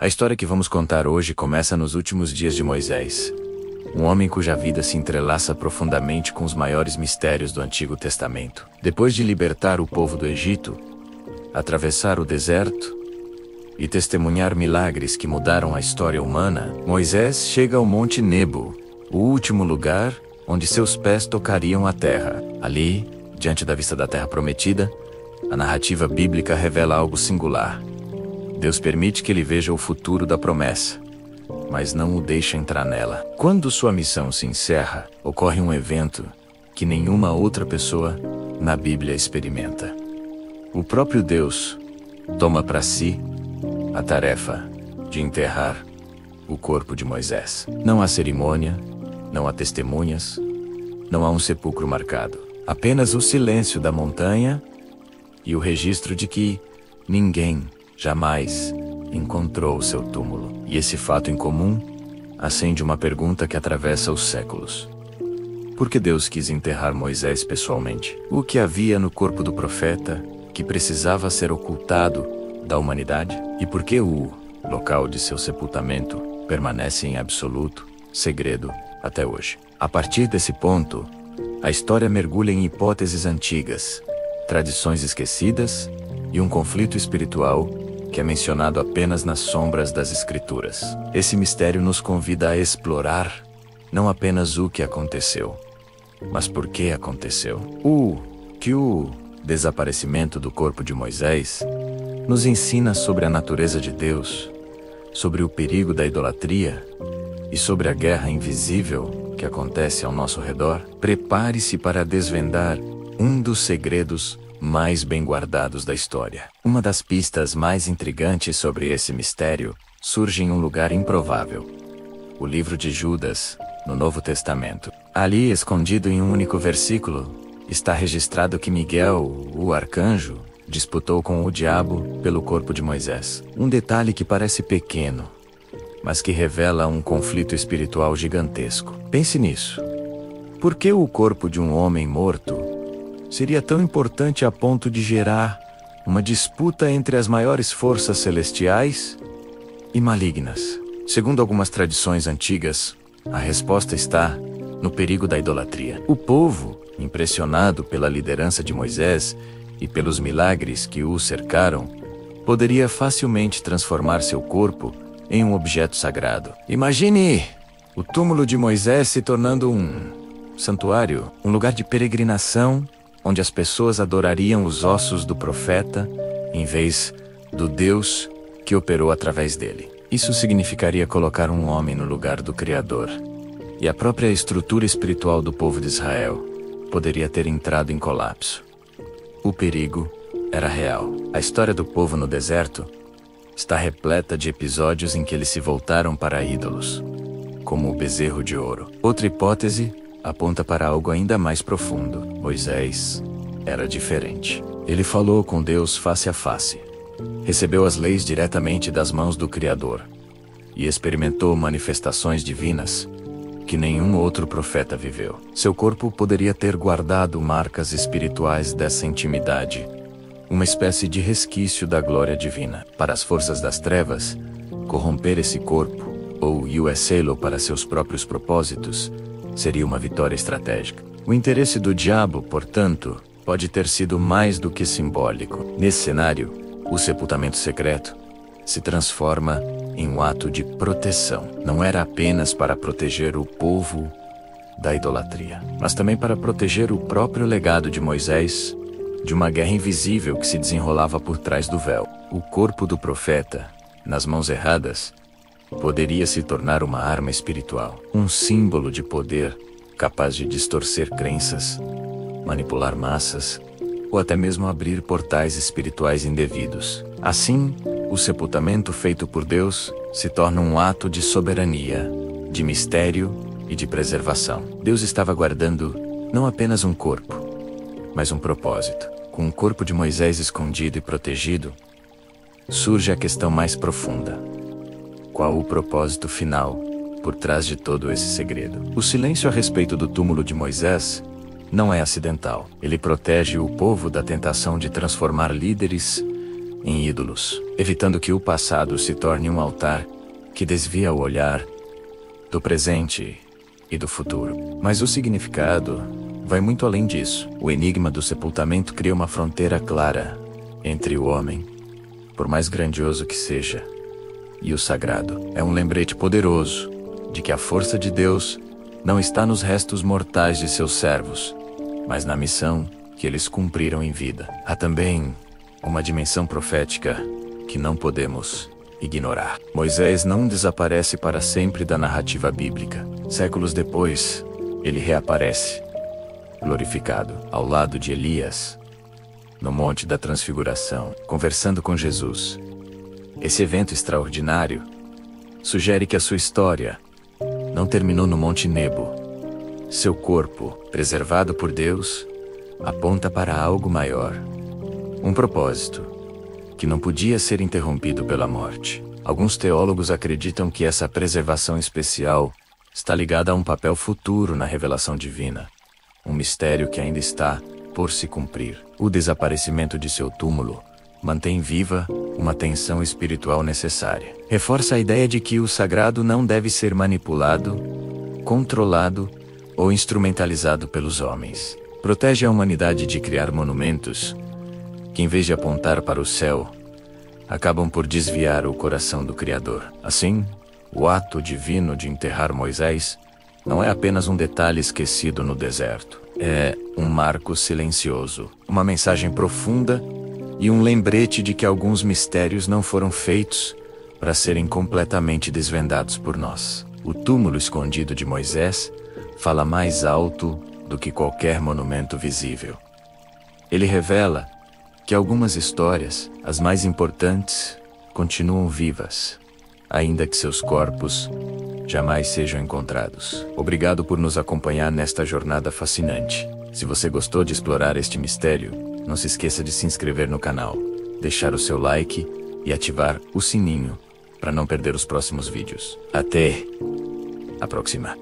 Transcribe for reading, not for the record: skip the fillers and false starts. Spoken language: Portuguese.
A história que vamos contar hoje começa nos últimos dias de Moisés, um homem cuja vida se entrelaça profundamente com os maiores mistérios do Antigo Testamento. Depois de libertar o povo do Egito, atravessar o deserto e testemunhar milagres que mudaram a história humana, Moisés chega ao Monte Nebo, o último lugar onde seus pés tocariam a terra. Ali, diante da vista da terra prometida, a narrativa bíblica revela algo singular. Deus permite que ele veja o futuro da promessa, mas não o deixa entrar nela. Quando sua missão se encerra, ocorre um evento que nenhuma outra pessoa na Bíblia experimenta. O próprio Deus toma para si a tarefa de enterrar o corpo de Moisés. Não há cerimônia, não há testemunhas, não há um sepulcro marcado. Apenas o silêncio da montanha e o registro de que ninguém jamais encontrou o seu túmulo. E esse fato incomum acende uma pergunta que atravessa os séculos. Por que Deus quis enterrar Moisés pessoalmente? O que havia no corpo do profeta que precisava ser ocultado da humanidade? E por que o local de seu sepultamento permanece em absoluto segredo até hoje? A partir desse ponto, a história mergulha em hipóteses antigas, tradições esquecidas e um conflito espiritual que é mencionado apenas nas sombras das Escrituras. Esse mistério nos convida a explorar não apenas o que aconteceu, mas por que aconteceu. O desaparecimento do corpo de Moisés nos ensina sobre a natureza de Deus, sobre o perigo da idolatria e sobre a guerra invisível que acontece ao nosso redor. Prepare-se para desvendar um dos segredos mais bem guardados da história. Uma das pistas mais intrigantes sobre esse mistério surge em um lugar improvável: o livro de Judas, no Novo Testamento. Ali, escondido em um único versículo, está registrado que Miguel, o arcanjo, disputou com o diabo pelo corpo de Moisés. Um detalhe que parece pequeno, mas que revela um conflito espiritual gigantesco. Pense nisso. Por que o corpo de um homem morto seria tão importante a ponto de gerar uma disputa entre as maiores forças celestiais e malignas? Segundo algumas tradições antigas, a resposta está no perigo da idolatria. O povo, impressionado pela liderança de Moisés e pelos milagres que o cercaram, poderia facilmente transformar seu corpo em um objeto sagrado. Imagine o túmulo de Moisés se tornando um santuário, um lugar de peregrinação, onde as pessoas adorariam os ossos do profeta em vez do Deus que operou através dele. Isso significaria colocar um homem no lugar do Criador, e a própria estrutura espiritual do povo de Israel poderia ter entrado em colapso. O perigo era real. A história do povo no deserto está repleta de episódios em que eles se voltaram para ídolos, como o bezerro de ouro. Outra hipótese aponta para algo ainda mais profundo. Moisés era diferente. Ele falou com Deus face a face, recebeu as leis diretamente das mãos do Criador e experimentou manifestações divinas que nenhum outro profeta viveu. Seu corpo poderia ter guardado marcas espirituais dessa intimidade, uma espécie de resquício da glória divina. Para as forças das trevas, corromper esse corpo, ou usá-lo para seus próprios propósitos, seria uma vitória estratégica. O interesse do diabo, portanto, pode ter sido mais do que simbólico. Nesse cenário, o sepultamento secreto se transforma em um ato de proteção. Não era apenas para proteger o povo da idolatria, mas também para proteger o próprio legado de Moisés de uma guerra invisível que se desenrolava por trás do véu. O corpo do profeta, nas mãos erradas, poderia se tornar uma arma espiritual, um símbolo de poder capaz de distorcer crenças, manipular massas ou até mesmo abrir portais espirituais indevidos. Assim, o sepultamento feito por Deus se torna um ato de soberania, de mistério e de preservação. Deus estava guardando não apenas um corpo, mas um propósito. Com o corpo de Moisés escondido e protegido, surge a questão mais profunda: qual o propósito final por trás de todo esse segredo? O silêncio a respeito do túmulo de Moisés não é acidental. Ele protege o povo da tentação de transformar líderes em ídolos, evitando que o passado se torne um altar que desvia o olhar do presente e do futuro. Mas o significado vai muito além disso. O enigma do sepultamento cria uma fronteira clara entre o homem, por mais grandioso que seja, e o sagrado. É um lembrete poderoso de que a força de Deus não está nos restos mortais de seus servos, mas na missão que eles cumpriram em vida. Há também uma dimensão profética que não podemos ignorar. Moisés não desaparece para sempre da narrativa bíblica. Séculos depois, ele reaparece, glorificado, ao lado de Elias, no Monte da Transfiguração, conversando com Jesus. Esse evento extraordinário sugere que a sua história não terminou no Monte Nebo. Seu corpo, preservado por Deus, aponta para algo maior. Um propósito que não podia ser interrompido pela morte. Alguns teólogos acreditam que essa preservação especial está ligada a um papel futuro na revelação divina, um mistério que ainda está por se cumprir. O desaparecimento de seu túmulo mantém viva uma tensão espiritual necessária. Reforça a ideia de que o sagrado não deve ser manipulado, controlado ou instrumentalizado pelos homens. Protege a humanidade de criar monumentos que, em vez de apontar para o céu, acabam por desviar o coração do Criador. Assim, o ato divino de enterrar Moisés não é apenas um detalhe esquecido no deserto. É um marco silencioso, uma mensagem profunda e um lembrete de que alguns mistérios não foram feitos para serem completamente desvendados por nós. O túmulo escondido de Moisés fala mais alto do que qualquer monumento visível. Ele revela que algumas histórias, as mais importantes, continuam vivas, ainda que seus corpos jamais sejam encontrados. Obrigado por nos acompanhar nesta jornada fascinante. Se você gostou de explorar este mistério, não se esqueça de se inscrever no canal, deixar o seu like e ativar o sininho para não perder os próximos vídeos. Até a próxima!